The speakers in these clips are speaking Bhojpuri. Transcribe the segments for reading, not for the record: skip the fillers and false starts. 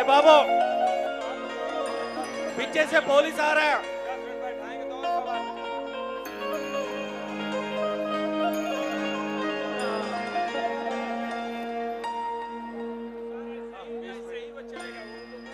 ए बाबू, पीछे से पुलिस आ रहा है।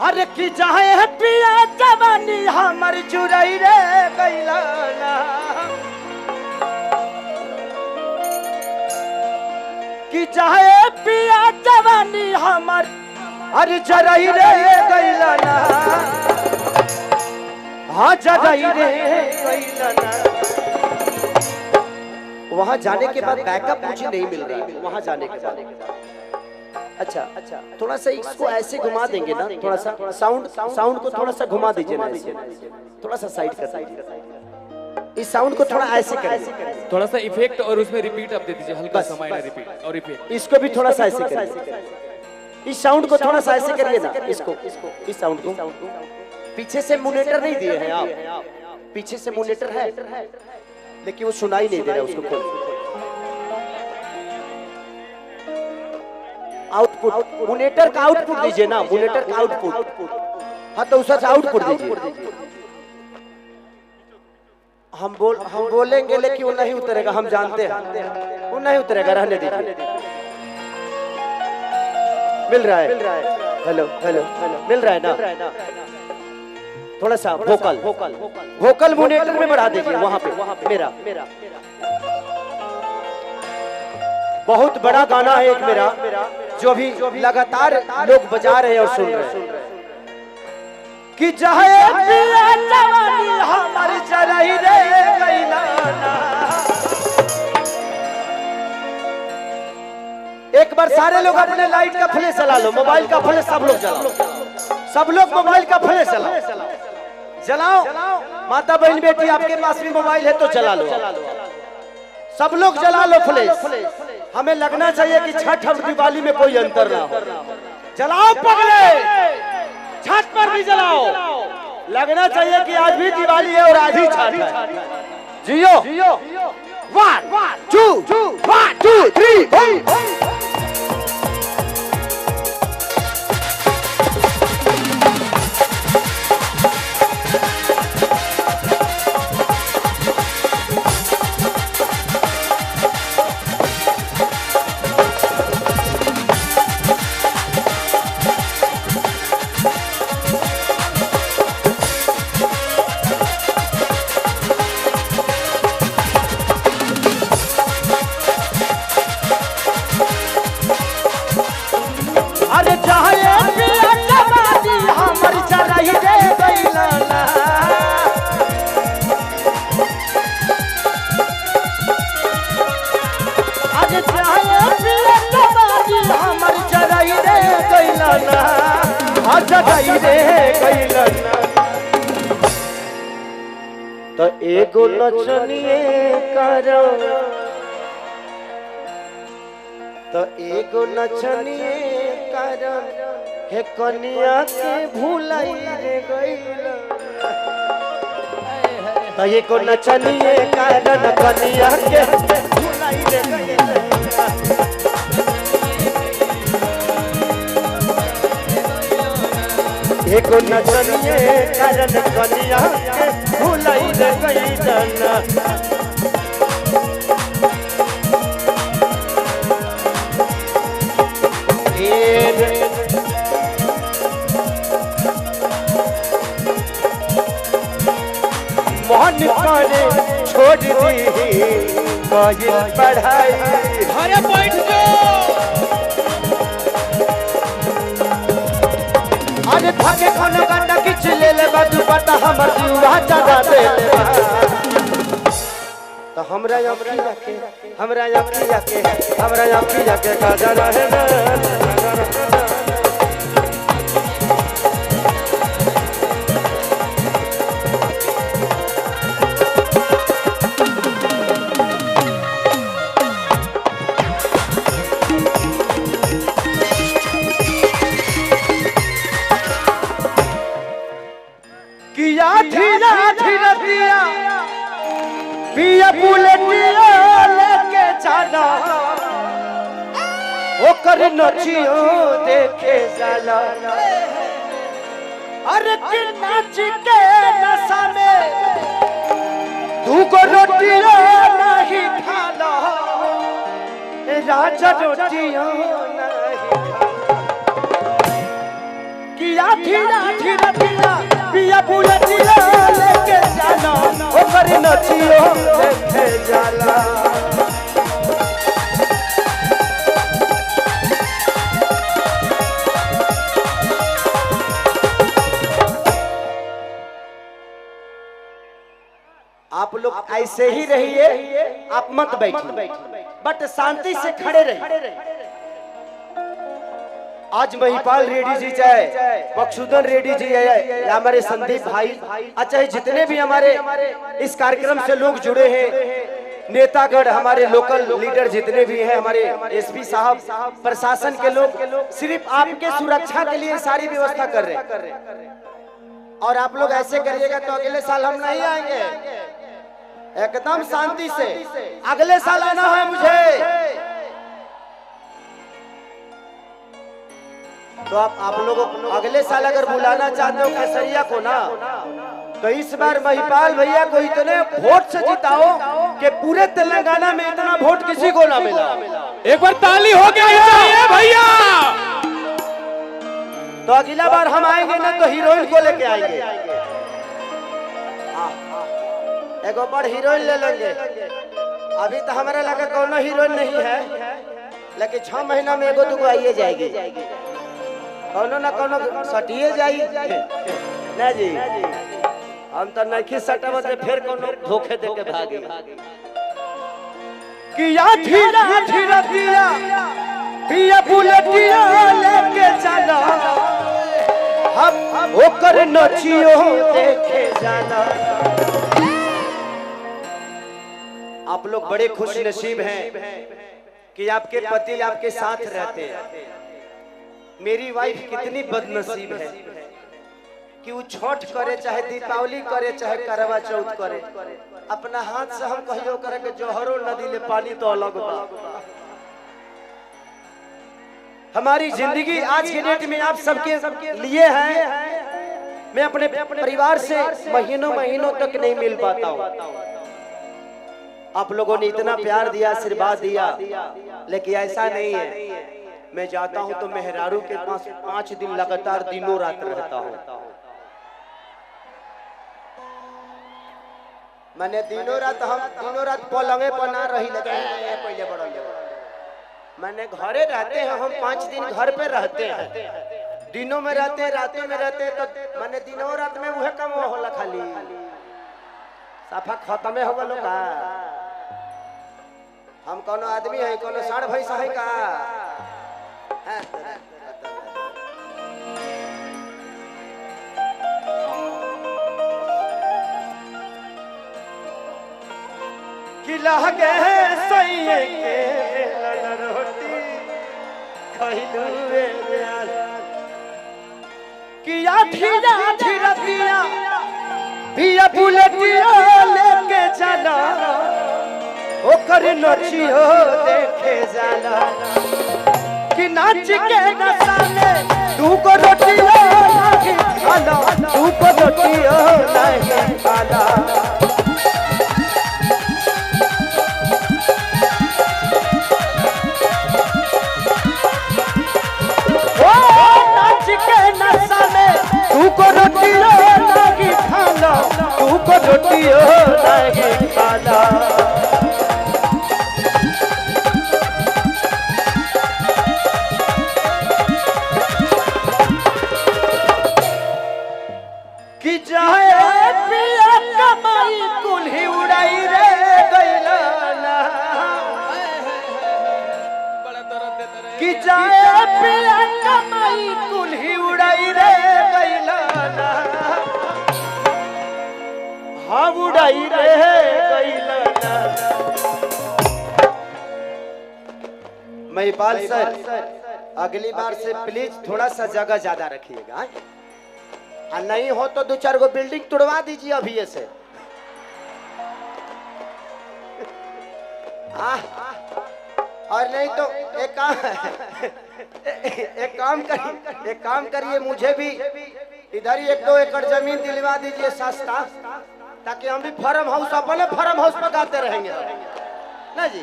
अरे की चाहे है पिया जवानी हमर जुरई रे गइला ना, की चाहे पिया जवानी हमर अरे जरई रे गइला ना, हाँ जरई रे गइला ना। वहां जाने के बाद बैकअप मुझे नहीं मिल रहा है। वहां जाने के बाद अच्छा अच्छा थोड़ा सा इसको ऐसे घुमा देंगे ना, थोड़ा सा साउंड को थोड़ा सा घुमा दीजिए ना, थोड़ा सा साइड कर, इस साउंड को थोड़ा ऐसे करें, थोड़ा सा इफेक्ट और उसमें रिपीट आप दे दीजिए, हल्का सा माइनर रिपीट और इफेक्ट। इसको भी थोड़ा सा ऐसे करिए, इस साउंड को थोड़ा सा ऐसे करिए ना, इसको इस साउंड को। पीछे से मोनिटर नहीं दिए हैं आप, पीछे से मोनिटर है लेकिन वो सुनाई नहीं दे रहा, उसको आउटपुट, मोनिटर का आउटपुट दीजिए ना, मोनिटर का आउटपुट। हाँ तो उसका आउटपुट दीजिए। हम बोलेंगे लेकिन वो नहीं उतरेगा, हम जानते हैं वो नहीं उतरेगा, रहने दीजिए। मिल रहा है, हेलो हेलो मिल रहा है ना, थोड़ा सा वोकल मोनिटर में बढ़ा दीजिए, वहां पे मेरा बहुत बड़ा गाना है एक मेरा, जो भी लगातार लोग बजा रहे हैं और सुन रहे हैं कि चाहे पिया जवानी हमारी जरई रे गइला ना। एक बार सारे लोग अपने लाइट का फ्लैश जला लो, मोबाइल का फ्लैश सब लोग जलाओ, सब लोग मोबाइल का फ्लैश जलाओ। माता बहन बेटी आपके पास भी मोबाइल है तो जला लो, सब लोग जला लो फ्लैश। हमें लगना चाहिए कि छठ और दिवाली में कोई अंतर ना हो। जलाओ पगले, छठ पर भी जलाओ, लगना चाहिए कि आज भी दिवाली है और आज ही छठ है। जियो 1 2 3 तो एगो नचनिए करो, तो एगो नचनिए करो हे कनिया के भूलाई रे गइला। तो एगो नचनिए करो कनिया के भूलाई रे गइला। एगो नचनिए कारण कनिया के भुलाई रे गइला। मन करे छोड़ दी कहिल पढ़ाई, अरे बैठ जाओ। अरे भागे कोनो गंडा किच ले ले बाजू पता हमर जुआ जगा दे तो हमरा अखिया के काजा रहे ना। किया धीरा धीरा दिया पिया बुलेटिया लेके जाना ओकर नचियो देखे जाला। अरे कि नाच के नशा में तू को रोटियां नहीं खाला राजा रोटियां नहीं कि आधी आधी रतिया पिया बुलटिया लेके जाना ओ कर नचियो लेके जाला आप लोग ऐसे ही रहिए, आप मत बैठिए, बट शांति से खड़े रहिए। आज महिपाल रेड्डी जी चाहे मकसूदन रेड्डी जी है या हमारे संदीप भाई, अच्छा जितने भी हमारे इस कार्यक्रम से लोग जुड़े हैं, नेतागढ़ हमारे लोकल लीडर जितने भी हैं, हमारे एसपी साहब, प्रशासन के लोग सिर्फ आपके सुरक्षा के लिए सारी व्यवस्था कर रहे हैं। और आप लोग ऐसे करिएगा तो अगले साल हम नहीं आएंगे। एकदम शांति से अगले साल आना है मुझे। तो आप लोगों को अगले साल अगर बुलाना चाहते हो केसरिया को ना, तो इस बार महिपाल भैया को इतने वोट से जिताओ कि पूरे तेलंगाना में इतना वोट किसी को ना मिला। एक बार ताली हो गया चाहिए भैया। तो अगला बार हम आएंगे ना तो हीरोइन को लेके आएंगे, एक बड़ हीरोइन ले लेंगे। अभी तो हमारा लगा कोनो हीरोइन नहीं है, लेकिन 6 महीना में एगो दुगो आइए जाएगी, कोनो ना कोनो सटिए जाई ना जी। हम तो नहीं सटब से फिर कोनो धोखे दे के भागे कि आधी आधी रतिया पिया बुलटिया लेके चला हम ओकर नचियो देखे जाना। आप लोग बड़े खुश नसीब हैं कि आपके पति आपके साथ रहते हैं। मेरी वाइफ कितनी बदनसीब है कि वो छठ करे, चाहे दीपावली करे, चाहे करवा चौथ करे, अपना हाथ से हम कहियो करे कि जोहरो नदी ले पानी तो अलग बा। हमारी जिंदगी आज के डेट में आप सबके लिए है। मैं अपने परिवार से महीनों महीनों तक नहीं मिल पाता हूँ। आप लोगों ने इतना प्यार दिया, आशीर्वाद दिया, लेकिन ऐसा नहीं है। मैं जाता हूं तो मेहरारू के पास 5 दिन लगातार दिनों रात रहता हूं। मैंने दिनों रात पलंगे पर ना रही लगे पहले बड़ा। मैंने घरे रहते हैं हम, 5 दिन घर पे रहते हैं, दिनों में रहते हैं, रातों में रहते हैं। तो मैंने दिनों रात में वह कम होला, खाली साफा खत्म हो गलो का। हम कोनो आदमी है, कोनो साढ़ भैंसा है का? कि लगे सही के रोटी खइलू कि आधी आधी रतिया पिया बुलटिया लेके जाना ओकर नचियो देखे जाना कि नाच के नशा में तू को रोटियो नहीं खाना, तू को रोटियो नहीं खाना। नाच के नशा में तू को रोटियो नहीं खाना, तू को रोटियो नहीं खाना। कि जाए पिया कमाई कुल्ही उड़ाई रे गइला ना, कि जाए पिया कमाई कुल्ही उड़ाई रे गइला ना, हाँ उड़ाई रे गइला ना। महिपाल सर, अगली बार से प्लीज थोड़ा सा जगह ज्यादा रखिएगा, और नहीं हो तो 2-4 गो बिल्डिंग तोड़वा दीजिए अभी से। और नहीं तो एक काम करिए, मुझे भी इधर ही 1-2 एकड़ जमीन दिलवा दीजिए सस्ता, ताकि हम भी फार्म हाउस अपने फार्म हाउस पर गाते रहेंगे ना जी।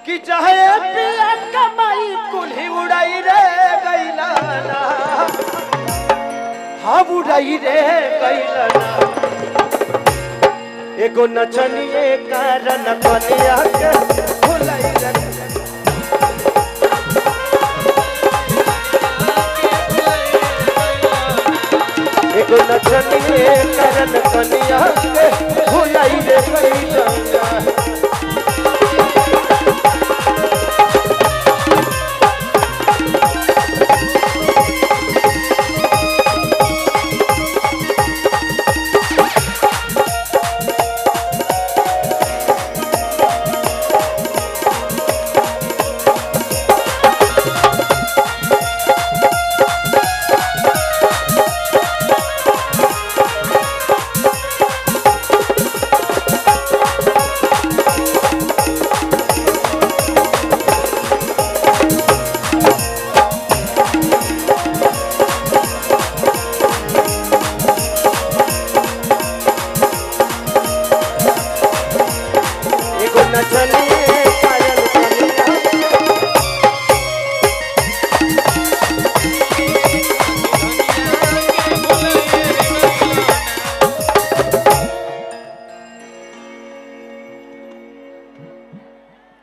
कि चाहे पिया कमाई कुल्ही उड़ाई रे गैला ना, हाँ उड़ाई रे गैला ना। एगो नचनिए कारण कनिया के भुलाई रे, एगो नचनिए कारण कनिया के भुलाई रे गैला ना।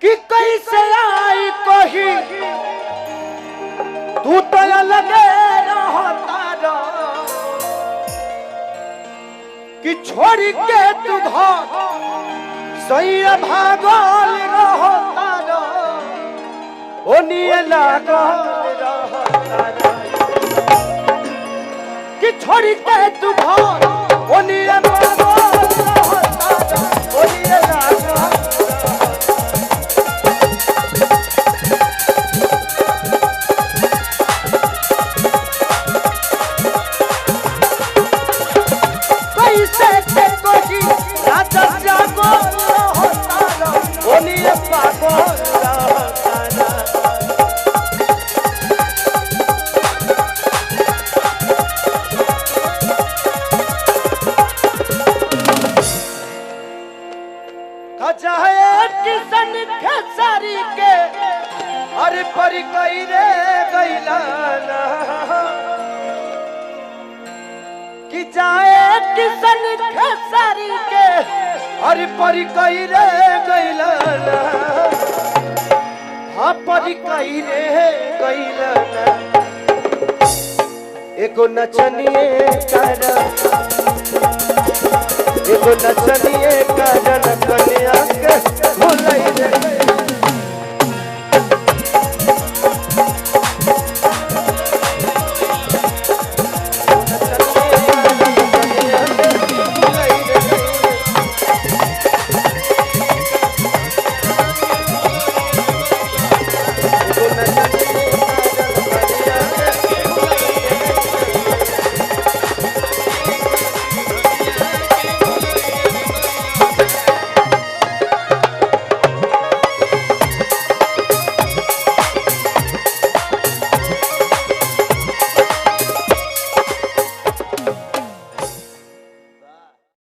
कि कैसे आई कही तू तो लगे रहता कि छोड़ के तू घर सही भागल रहता ओनिए लागल रहता कि छोड़ के तू घर ओनिए भागल रहता ओनिए लागल। किसन खेसारी के अरे परी कई रे गैला ना, कि जाए किसन खेसारी के अरे परी कई रे गैला ना, हाँ परी कई रे गैला ना। एगो नचनिए कारण एगो नचनिए कारण कन्या के भुलाई रे।